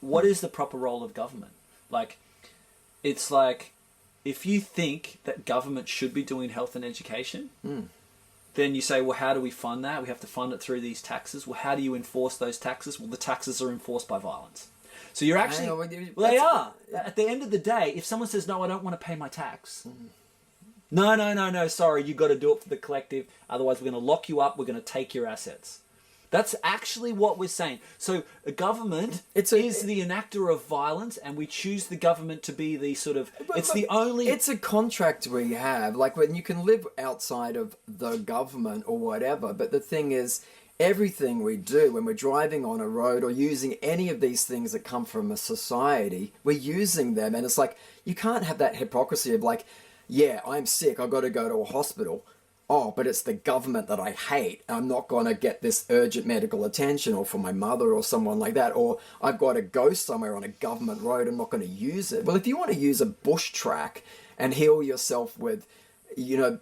what is the proper role of government? Like, it's like, if you think that government should be doing health and education, then you say, well, how do we fund that? We have to fund it through these taxes. Well, how do you enforce those taxes? Well, the taxes are enforced by violence. So you're actually... Well, they are. At the end of the day, if someone says, no, I don't want to pay my tax. No, sorry, you've got to do it for the collective. Otherwise, we're going to lock you up. We're going to take your assets. That's actually what we're saying. So a government is the enactor of violence, and we choose the government to be the sort of... It's a contract we have. Like, when you can live outside of the government or whatever, but the thing is, everything we do when we're driving on a road or using any of these things that come from a society, we're using them. And it's like, you can't have that hypocrisy of like, yeah, I'm sick, I've got to go to a hospital. Oh, but it's the government that I hate. I'm not going to get this urgent medical attention, or for my mother or someone like that. Or I've got to go somewhere on a government road. I'm not going to use it. Well, if you want to use a bush track and heal yourself with,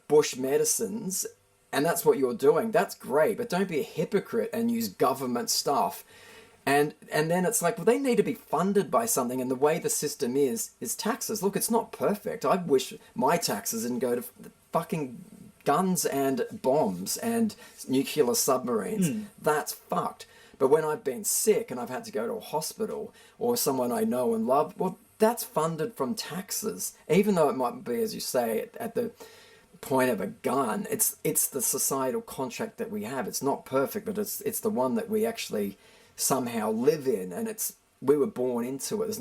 bush medicines, and that's what you're doing, that's great. But don't be a hypocrite and use government stuff. And then it's like, well, they need to be funded by something. And the way the system is taxes. Look, it's not perfect. I wish my taxes didn't go to fucking guns and bombs and nuclear submarines. That's fucked. But when I've been sick and I've had to go to a hospital, or someone I know and love, well, that's funded from taxes. Even though it might be, as you say, at the point of a gun, it's the societal contract that we have. It's not perfect, but it's the one that we actually somehow live in, and we were born into it.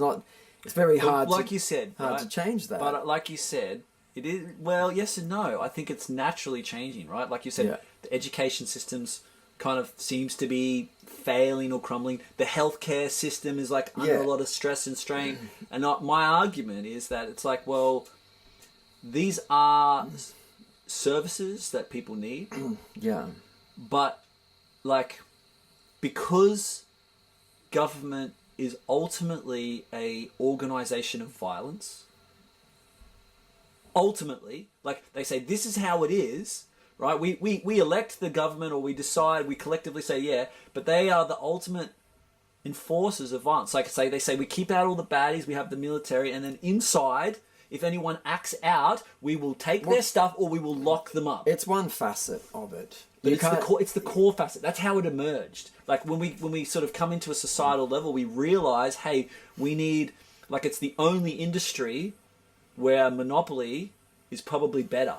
It's very hard, like you said, hard to change that. But like you said, it is, well, yes and no. I think it's naturally changing, right? Like you said, the education systems kind of seems to be failing or crumbling. The healthcare system is like under a lot of stress and strain. And my argument is that it's like, well, these are services that people need. But like, because government is ultimately a organization of violence, ultimately, like they say, this is how it is, right? We elect the government, or we decide, we collectively say, but they are the ultimate enforcers of violence. Like they say, we keep out all the baddies, we have the military, and then inside, if anyone acts out, we will take their stuff or we will lock them up. It's one facet of it. But it's the core facet. That's how it emerged. Like when we sort of come into a societal level, we realize, hey, we need, like, it's the only industry where monopoly is probably better.